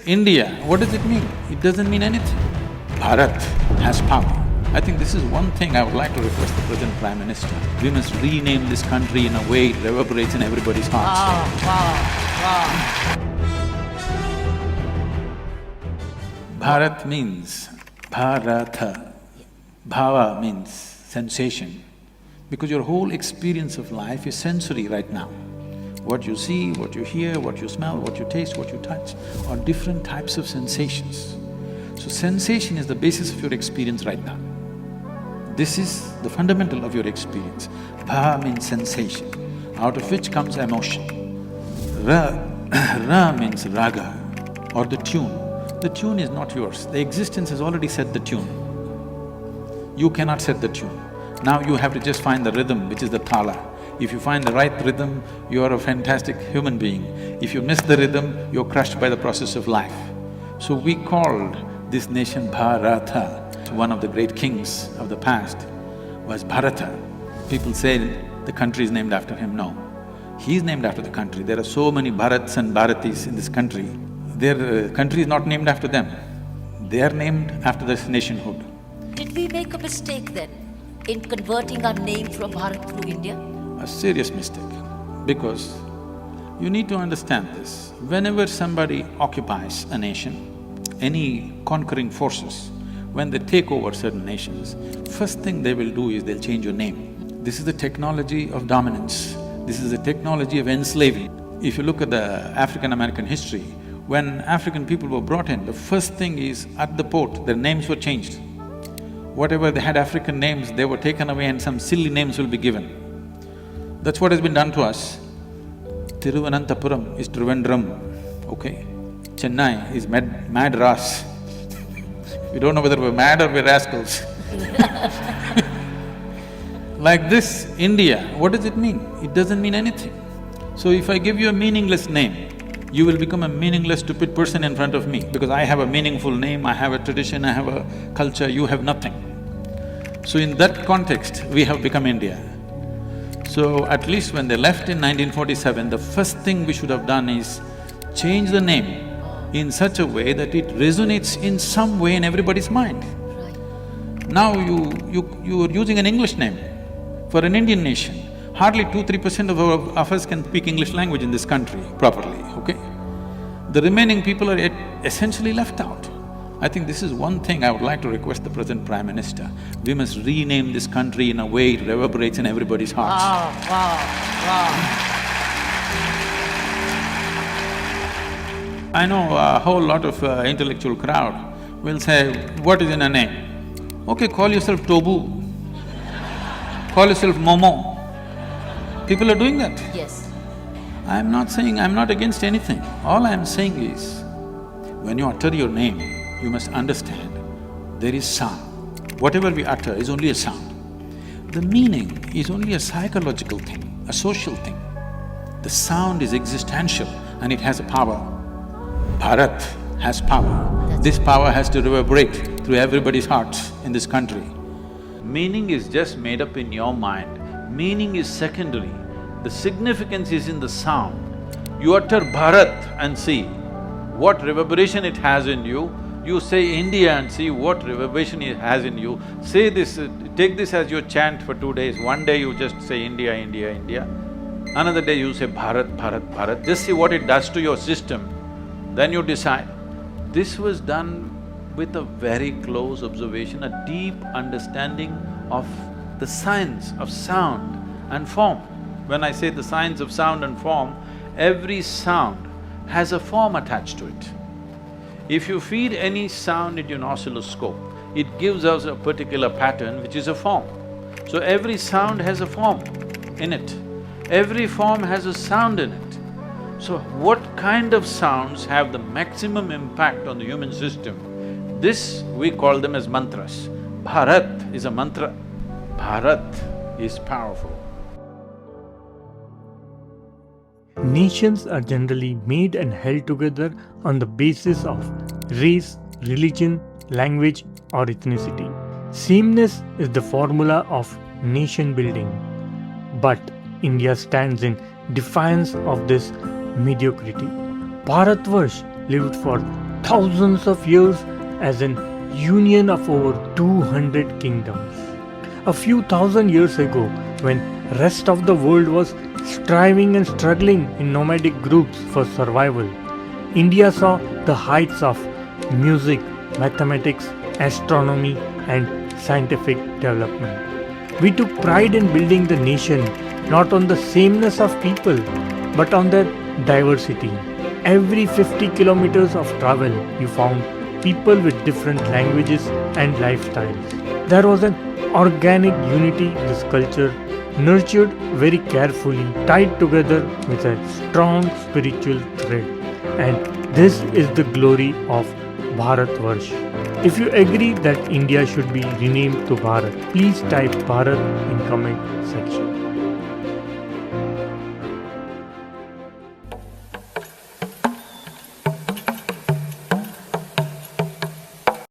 India, what does it mean? It doesn't mean anything. Bharat has power. I think this is one thing I would like to request the present Prime Minister. We must rename this country in a way it reverberates in everybody's hearts. Wow. Bharat means Bharata. Bhava means sensation. Because your whole experience of life is sensory right now. What you see, what you hear, what you smell, what you taste, what you touch are different types of sensations. So sensation is the basis of your experience right now. This is the fundamental of your experience. Bha means sensation, out of which comes emotion. Ra means raga or the tune. The tune is not yours, the existence has already set the tune. You cannot set the tune. Now you have to just find the rhythm, which is the thala. If you find the right rhythm, you are a fantastic human being. If you miss the rhythm, you're crushed by the process of life. So we called this nation Bharata. One of the great kings of the past was Bharata. People say the country is named after him. No, he's named after the country. There are so many Bharats and Bharatis in this country. Their country is not named after them. They are named after this nationhood. Did we make a mistake then in converting our name from Bharat to India? A serious mistake, because you need to understand this. Whenever somebody occupies a nation, any conquering forces, when they take over certain nations, first thing they will do is they'll change your name. This is the technology of dominance. This is the technology of enslaving. If you look at the African-American history, when African people were brought in, the first thing is at the port, their names were changed. Whatever they had African names, they were taken away and some silly names will be given. That's what has been done to us. Thiruvananthapuram is Trivandrum, okay? Chennai is Madras. We don't know whether we're mad or we're rascals. Like this, India, what does it mean? It doesn't mean anything. So if I give you a meaningless name, you will become a meaningless, stupid person in front of me because I have a meaningful name, I have a tradition, I have a culture, you have nothing. So in that context, we have become India. So at least when they left in 1947, the first thing we should have done is change the name in such a way that it resonates in some way in everybody's mind. Now you are using an English name for an Indian nation. Hardly 2–3% of us can speak English language in this country properly, okay? The remaining people are essentially left out. I think this is one thing I would like to request the present Prime Minister. We must rename this country in a way it reverberates in everybody's hearts. Wow. I know a whole lot of intellectual crowd will say, what is in a name? Okay, call yourself Tobu, call yourself Momo. People are doing that. Yes. I'm not saying… I'm not against anything. All I'm saying is, when you utter your name, you must understand there is sound. Whatever we utter is only a sound. The meaning is only a psychological thing, a social thing. The sound is existential and it has a power. Bharat has power. This power has to reverberate through everybody's hearts in this country. Meaning is just made up in your mind. Meaning is secondary. The significance is in the sound. You utter Bharat and see what reverberation it has in you. You say India and see what reverberation it has in you. Say this… take this as your chant for 2 days. One day you just say India, India, India. Another day you say Bharat, Bharat, Bharat. Just see what it does to your system. Then you decide. This was done with a very close observation, a deep understanding of the science of sound and form. When I say the science of sound and form, every sound has a form attached to it. If you feed any sound into an oscilloscope, it gives us a particular pattern which is a form. So every sound has a form in it. Every form has a sound in it. So what kind of sounds have the maximum impact on the human system? This we call them as mantras. Bharat is a mantra. Bharat is powerful. Nations are generally made and held together on the basis of race, religion, language or ethnicity. Sameness is the formula of nation building. But India stands in defiance of this mediocrity. Bharatvarsh lived for thousands of years as an union of over 200 kingdoms. A few thousand years ago, when rest of the world was striving and struggling in nomadic groups for survival, India saw the heights of music, mathematics, astronomy, and scientific development. We took pride in building the nation not on the sameness of people but on their diversity. Every 50 kilometers of travel, you found people with different languages and lifestyles. There was an organic unity this culture nurtured very carefully, tied together with a strong spiritual thread. And this is the glory of Bharatvarsh. If you agree that India should be renamed to Bharat, please type Bharat in comment section.